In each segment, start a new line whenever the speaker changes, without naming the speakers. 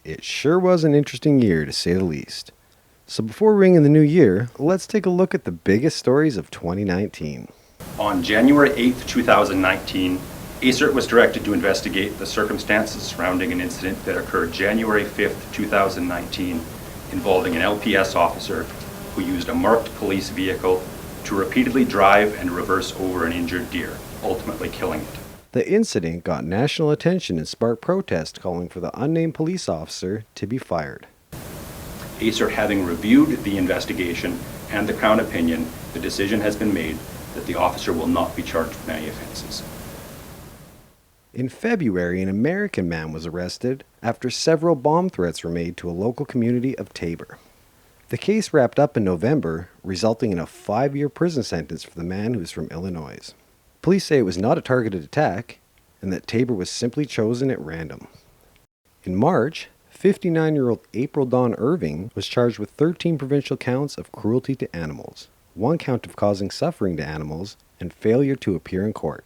It sure was an interesting year, to say the least. So before ringing the new year, let's take a look at the biggest stories of 2019.
On January 8th, 2019, ACERT was directed to investigate the circumstances surrounding an incident that occurred January 5th, 2019, involving an LPS officer who used a marked police vehicle to repeatedly drive and reverse over an injured deer, ultimately killing it.
The incident got national attention and sparked protest calling for the unnamed police officer to be fired.
ACERT having reviewed the investigation and the Crown opinion, the decision has been made that the officer will not be charged with any offenses.
In February, an American man was arrested after several bomb threats were made to a local community of Tabor. The case wrapped up in November, resulting in a 5-year prison sentence for the man who is from Illinois. Police say it was not a targeted attack, and that Tabor was simply chosen at random. In March, 59-year-old April Dawn Irving was charged with 13 provincial counts of cruelty to animals, 1 count of causing suffering to animals, and failure to appear in court.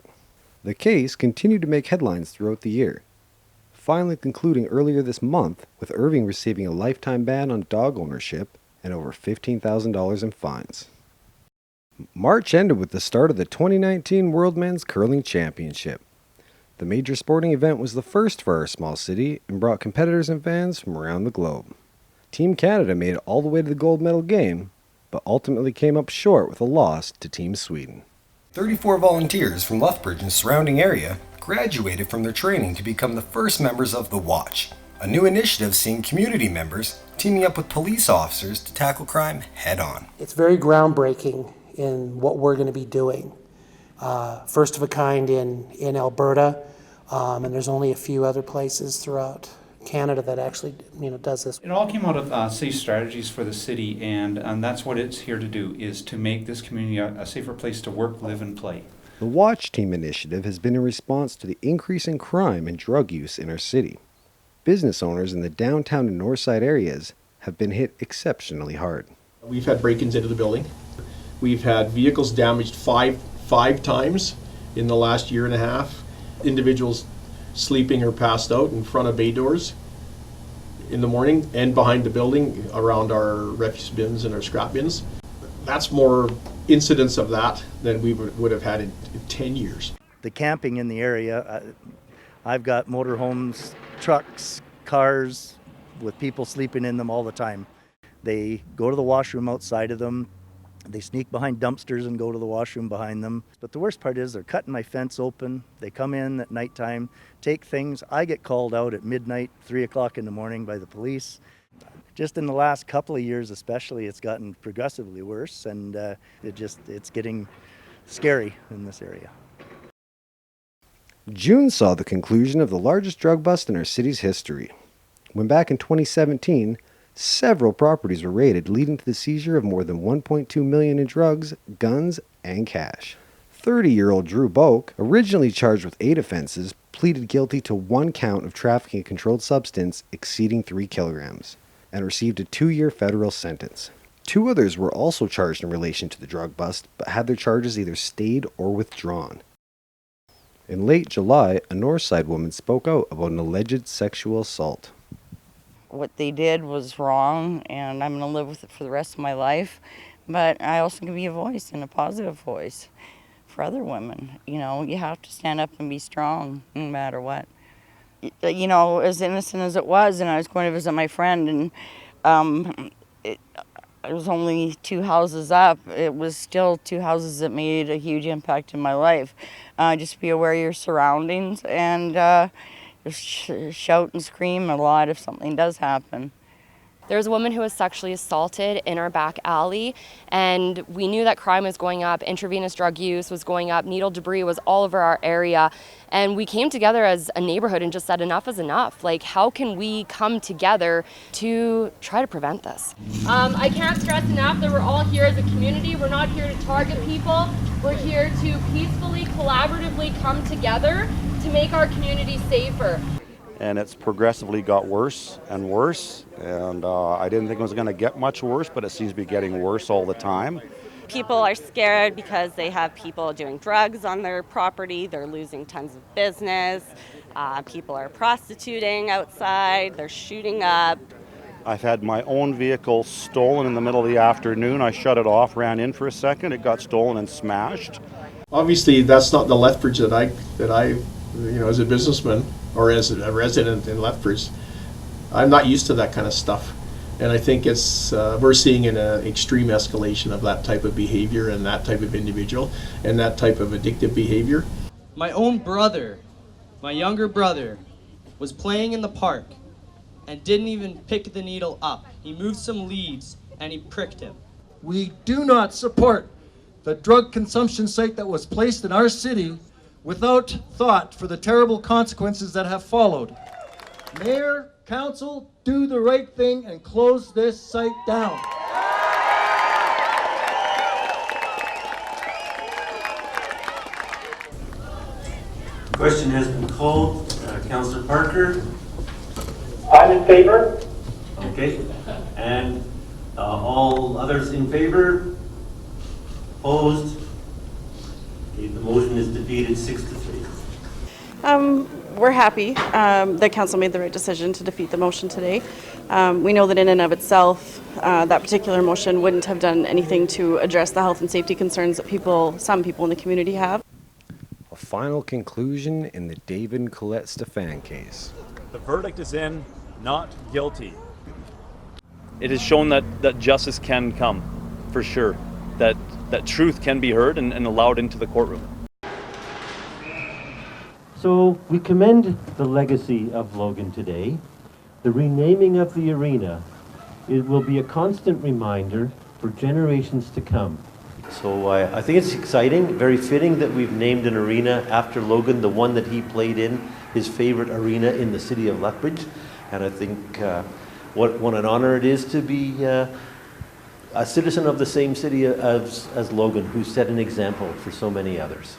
The case continued to make headlines throughout the year, finally concluding earlier this month with Irving receiving a lifetime ban on dog ownership and over $15,000 in fines. March ended with the start of the 2019 World Men's Curling Championship. The major sporting event was the first for our small city and brought competitors and fans from around the globe. Team Canada made it all the way to the gold medal game, but ultimately came up short with a loss to Team Sweden. 34 volunteers from Lethbridge and the surrounding area graduated from their training to become the first members of The Watch, a new initiative seeing community members teaming up with police officers to tackle crime head-on.
It's very groundbreaking in what we're going to be doing. First of a kind in Alberta, and there's only a few other places throughout Canada that actually does this.
It all came out of safe strategies for the city, and that's what it's here to do, is to make this community a safer place to work, live, and play.
The Watch Team initiative has been in response to the increase in crime and drug use in our city. Business owners in the downtown and north side areas have been hit exceptionally hard.
We've had break-ins into the building. We've had vehicles damaged five times in the last year and a half. Individuals sleeping or passed out in front of bay doors in the morning and behind the building around our refuse bins and our scrap bins. That's more incidents of that than we would have had in 10 years.
The camping in the area, I've got motorhomes, trucks, cars with people sleeping in them all the time. They go to the washroom outside of them. They sneak behind dumpsters and go to the washroom behind them. But the worst part is they're cutting my fence open. They come in at nighttime, take things. I get called out at midnight, 3 o'clock in the morning by the police. Just in the last couple of years especially, it's gotten progressively worse, and it's getting scary in this area.
June saw the conclusion of the largest drug bust in our city's history, when back in 2017, several properties were raided, leading to the seizure of more than $1.2 million in drugs, guns, and cash. 30-year-old Drew Boak, originally charged with 8 offenses, pleaded guilty to 1 count of trafficking a controlled substance exceeding 3 kilograms, and received a 2-year federal sentence. 2 others were also charged in relation to the drug bust, but had their charges either stayed or withdrawn. In late July, a Northside woman spoke out about an alleged sexual assault.
What they did was wrong, and I'm going to live with it for the rest of my life. But I also can be a voice, and a positive voice for other women. You have to stand up and be strong no matter what. As innocent as it was, and I was going to visit my friend, and it was only 2 houses up. It was still 2 houses that made a huge impact in my life. Just be aware of your surroundings, and just shout and scream a lot if something does happen.
There was a woman who was sexually assaulted in our back alley, and we knew that crime was going up, intravenous drug use was going up, needle debris was all over our area, and we came together as a neighborhood and just said enough is enough. Like, how can we come together to try to prevent this?
I can't stress enough that we're all here as a community. We're not here to target people. We're here to peacefully, collaboratively come together to make our community safer.
And it's progressively got worse and worse, and I didn't think it was going to get much worse, but it seems to be getting worse all the time.
People are scared because they have people doing drugs on their property, they're losing tons of business, People are prostituting outside, they're shooting up.
I've had my own vehicle stolen in the middle of the afternoon. I shut it off, ran in for a second, it got stolen and smashed.
Obviously, that's not the Lethbridge that I, as a businessman or as a resident in Lethbridge, I'm not used to that kind of stuff. And I think we're seeing an extreme escalation of that type of behavior and that type of individual and that type of addictive behavior.
My own brother, my younger brother, was playing in the park and didn't even pick the needle up. He moved some leaves and he pricked him.
We do not support the drug consumption site that was placed in our city without thought for the terrible consequences that have followed. Mayor, council, do the right thing and close this site down.
The question has been called. Councillor Parker?
I'm in favor.
Okay. And all others in favor? Opposed? Okay, the motion is defeated 6-3.
We're happy that council made the right decision to defeat the motion today. We know that in and of itself, that particular motion wouldn't have done anything to address the health and safety concerns that some people in the community have.
A final conclusion in the David and Colette Stefan case.
The verdict is in, not guilty.
It has shown that justice can come, for sure. That truth can be heard and allowed into the courtroom.
So we commend the legacy of Logan today. The renaming of the arena, it will be a constant reminder for generations to come.
So I think it's exciting, very fitting that we've named an arena after Logan, the one that he played in, his favorite arena in the city of Lethbridge. And I think what an honor it is to be a citizen of the same city as Logan, who set an example for so many others.